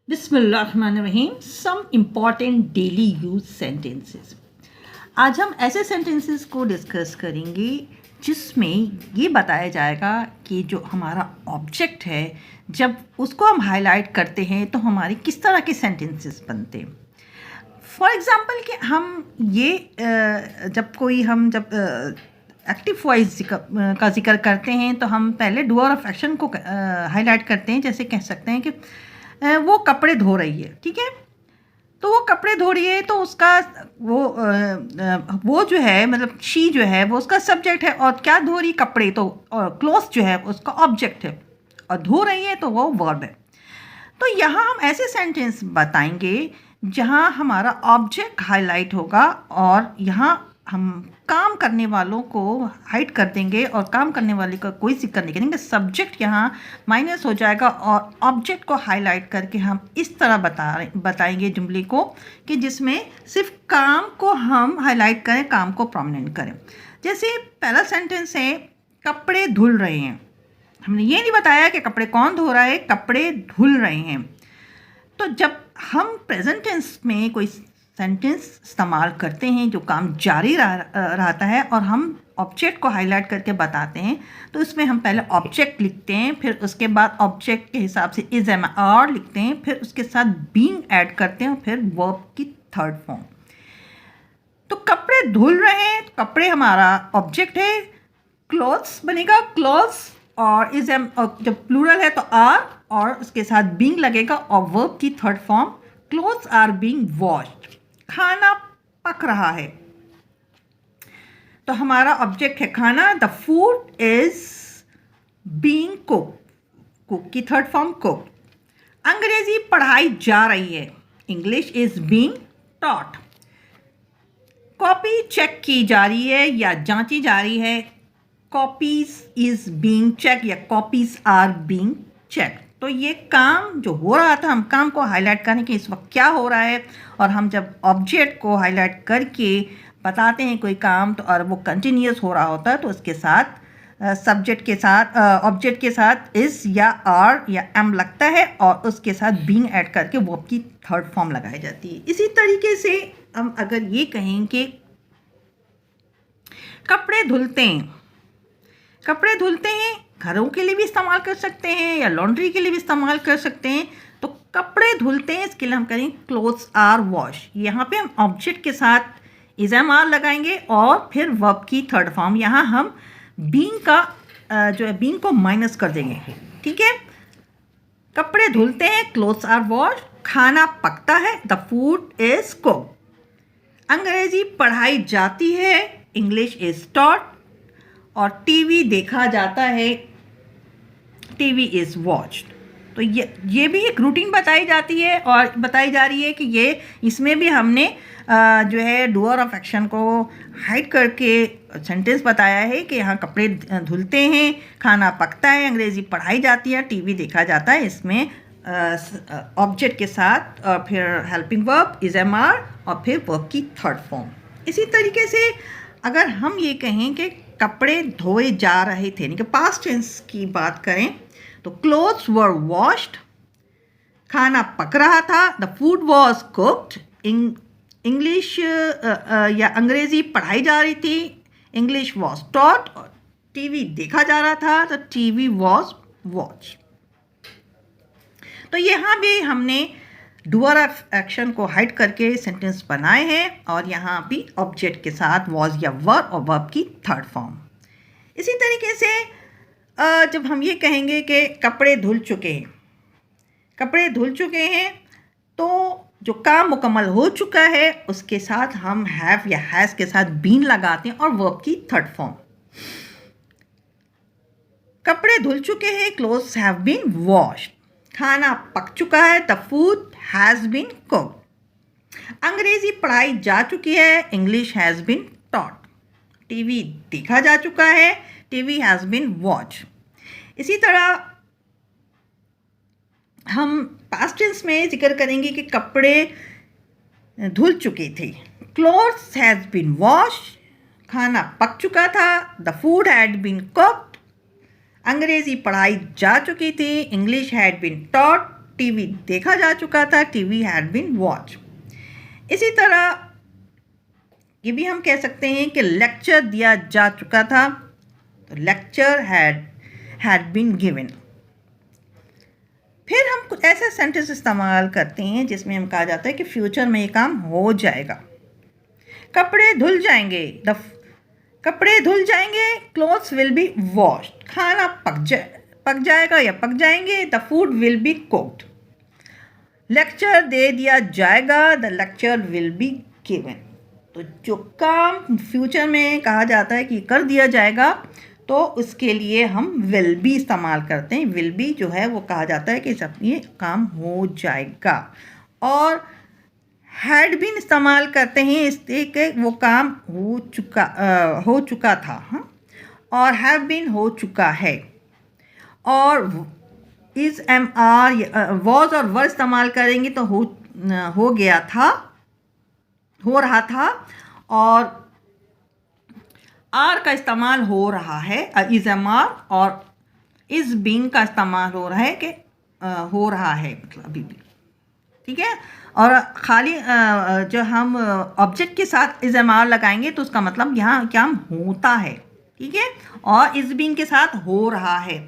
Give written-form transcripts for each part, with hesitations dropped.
बिस्मिल्लाहिर्रहमानिर्रहीम। Some important daily use sentences. आज हम ऐसे सेंटेंसेस को डिस्कस करेंगे जिसमें ये बताया जाएगा कि जो हमारा ऑब्जेक्ट है जब उसको हम हाईलाइट करते हैं तो हमारे किस तरह के सेंटेंसेस बनते हैं। फॉर एग्ज़ाम्पल कि हम ये जब एक्टिव वॉइस का जिक्र करते हैं तो हम पहले डूअर ऑफ एक्शन को हाईलाइट करते हैं। जैसे कह सकते हैं कि वो कपड़े धो रही है, ठीक है। तो वो कपड़े धो रही है तो उसका वो जो है मतलब शी जो है वो उसका सब्जेक्ट है, और क्या धो रही कपड़े, तो और क्लोथ जो है उसका ऑब्जेक्ट है, और धो रही है तो वो वर्ब है। तो यहाँ हम ऐसे सेंटेंस बताएंगे जहाँ हमारा ऑब्जेक्ट हाईलाइट होगा और यहाँ हम काम करने वालों को हाइड कर देंगे और काम करने वाले का कोई जिक्र नहीं करेंगे। सब्जेक्ट यहाँ माइनस हो जाएगा और ऑब्जेक्ट को हाईलाइट करके हम इस तरह बताएंगे जुमले को कि जिसमें सिर्फ काम को हम हाईलाइट करें, काम को प्रोमिनेंट करें। जैसे पहला सेंटेंस है कपड़े धुल रहे हैं। हमने ये नहीं बताया कि कपड़े कौन धो रहा है, कपड़े धुल रहे हैं। तो जब हम प्रेजेंट टेंस में कोई सेंटेंस इस्तेमाल करते हैं जो काम जारी रहता है और हम ऑब्जेक्ट को हाईलाइट करके बताते हैं, तो इसमें हम पहले ऑब्जेक्ट लिखते हैं, फिर उसके बाद ऑब्जेक्ट के हिसाब से इज एम आर लिखते हैं, फिर उसके साथ बीइंग ऐड करते हैं और फिर वर्ब की थर्ड फॉर्म। तो कपड़े धुल रहे हैं, कपड़े हमारा ऑब्जेक्ट है, क्लॉथ्स बनेगा क्लॉथ्स, और इज एम जब प्लूरल है तो आर और उसके साथ बीइंग लगेगा और वर्ब की third form clothes are being washed. खाना पक रहा है तो हमारा ऑब्जेक्ट है खाना, the food is being cook, cook की थर्ड फॉर्म कुक। अंग्रेजी पढ़ाई जा रही है, English is being taught. Copy check की जा रही है या जांची जा रही है, कॉपीज इज बीइंग चेक या कॉपीज आर बीइंग चेक। तो ये काम जो हो रहा था, हम काम को हाईलाइट करें कि इस वक्त क्या हो रहा है, और हम जब ऑब्जेक्ट को हाईलाइट करके बताते हैं कोई काम तो और वो कंटिन्यूस हो रहा होता है तो उसके साथ सब्जेक्ट के साथ ऑब्जेक्ट के साथ इस या आर या एम लगता है और उसके साथ बीइंग ऐड करके वर्ब की थर्ड फॉर्म लगाई जाती है। इसी तरीके से हम अगर ये कहें कि कपड़े धुलते हैं, कपड़े धुलते हैं घरों के लिए भी इस्तेमाल कर सकते हैं या लॉन्ड्री के लिए भी इस्तेमाल कर सकते हैं। तो कपड़े धुलते हैं इसके लिए हम करेंगे क्लोथ्स आर वॉश। यहाँ पे हम ऑब्जेक्ट के साथ इज एम आर लगाएंगे और फिर वर्ब की थर्ड फॉर्म। यहाँ हम बीइंग का जो है बीइंग को माइनस कर देंगे, ठीक है। कपड़े धुलते हैं क्लोथ्स आर वॉश, खाना पकता है द फूड इज कुक्ड। अंग्रेजी पढ़ाई जाती है, इंग्लिश इज टॉट, और टीवी देखा जाता है, टीवी इज वॉच्ड। तो ये भी एक रूटीन बताई जाती है और बताई जा रही है कि ये इसमें भी हमने जो है डूअर ऑफ एक्शन को हाइड करके सेंटेंस बताया है कि यहाँ कपड़े धुलते हैं, खाना पकता है, अंग्रेजी पढ़ाई जाती है, टीवी देखा जाता है। इसमें ऑब्जेक्ट के साथ और फिर helping verb is am are और फिर वर्ब की थर्ड फॉर्म। इसी तरीके से अगर हम ये कहें कि कपड़े धोए जा रहे थे, यानी कि पास्ट टेंस की बात करें तो क्लोथ्स वर वॉश्ड, खाना पक रहा था the food was cooked, English या अंग्रेजी पढ़ाई जा रही थी, इंग्लिश वॉज टॉट, टीवी देखा जा रहा था तो टीवी वॉज वॉच। तो यहाँ भी हमने डूअर ऑफ एक्शन को हाइड करके सेंटेंस बनाए हैं और यहाँ भी ऑब्जेक्ट के साथ वॉज या वर्ब और वर्ब की थर्ड फॉर्म। इसी तरीके से जब हम ये कहेंगे कि कपड़े धुल चुके हैं, कपड़े धुल चुके हैं तो जो काम मुकम्मल हो चुका है उसके साथ हम हैव या हैज़ के साथ बीन लगाते हैं और वर्ब की थर्ड फॉर्म। कपड़े धुल चुके हैं, क्लोथ्स हैव बीन वॉश्ड। खाना पक चुका है, the food has been cooked. अंग्रेजी पढ़ाई जा चुकी है, English has been taught. TV देखा जा चुका है, टीवी हैज़ बीन वॉच। इसी तरह हम पास्ट टेंस में जिक्र करेंगे कि कपड़े धुल चुके थे, क्लोथ्स हैज़ बीन वॉश, खाना पक चुका था, the food had been cooked. अंग्रेजी पढ़ाई जा चुकी थी, English had been taught, TV देखा जा चुका था, टीवी हैड बीन वॉच। इसी तरह ये भी हम कह सकते हैं कि लेक्चर दिया जा चुका था, तो लेक्चर हैड बीन गिवन। फिर हम कुछ ऐसे सेंटेंस इस्तेमाल करते हैं जिसमें हम कहा जाता है कि फ्यूचर में ये काम हो जाएगा। कपड़े धुल जाएंगे, कपड़े धुल जाएंगे, क्लोथ्स विल बी वॉश्ड, खाना पक जाएगा या पक जाएंगे, the food will be cooked. Lecture दे दिया जाएगा, the lecture will be given. तो जो काम फ्यूचर में कहा जाता है कि कर दिया जाएगा, तो उसके लिए हम विल बी इस्तेमाल करते हैं। विल बी जो है वो कहा जाता है कि सब ये काम हो जाएगा। और हैड बीन इस्तेमाल करते हैं इसलिए कि वो काम हो चुका था, हाँ, और हैव बीन हो चुका है। और इज एम आर वॉज और वर इस्तेमाल करेंगे तो हो गया था, हो रहा था, और आर का इस्तेमाल हो रहा है, इज एम आर, और इज बीइंग का इस्तेमाल हो रहा है कि हो रहा है, मतलब अभी भी, ठीक है। और खाली जो हम ऑब्जेक्ट के साथ इज एम आर लगाएंगे तो उसका मतलब यहाँ क्या होता है, ठीक है, और इज बीइंग के साथ हो रहा है।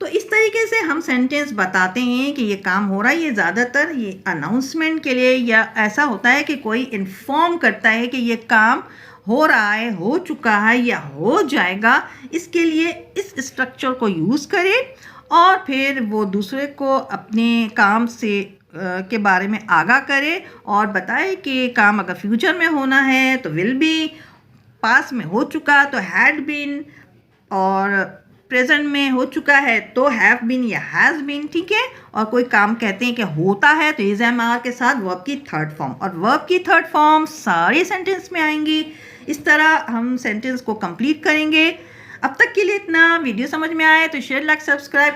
तो इस तरीके से हम सेंटेंस बताते हैं कि ये काम हो रहा है। ये ज़्यादातर ये अनाउंसमेंट के लिए या ऐसा होता है कि कोई इन्फॉर्म करता है कि ये काम हो रहा है, हो चुका है या हो जाएगा। इसके लिए इस स्ट्रक्चर को यूज़ करें और फिर वो दूसरे को अपने काम से के बारे में आगाह करे और बताए कि काम अगर फ्यूचर में होना है तो विल बी, पास में हो चुका तो हैड बीन, और प्रेजेंट में हो चुका है तो हैव बीन या हैज़ बीन, ठीक है। और कोई काम कहते हैं कि होता है तो इज एम आर के साथ वर्ब की थर्ड फॉर्म, और वर्ब की थर्ड फॉर्म सारे सेंटेंस में आएंगी। इस तरह हम सेंटेंस को कंप्लीट करेंगे। अब तक के लिए इतना। वीडियो समझ में आए तो शेयर, लाइक, सब्सक्राइब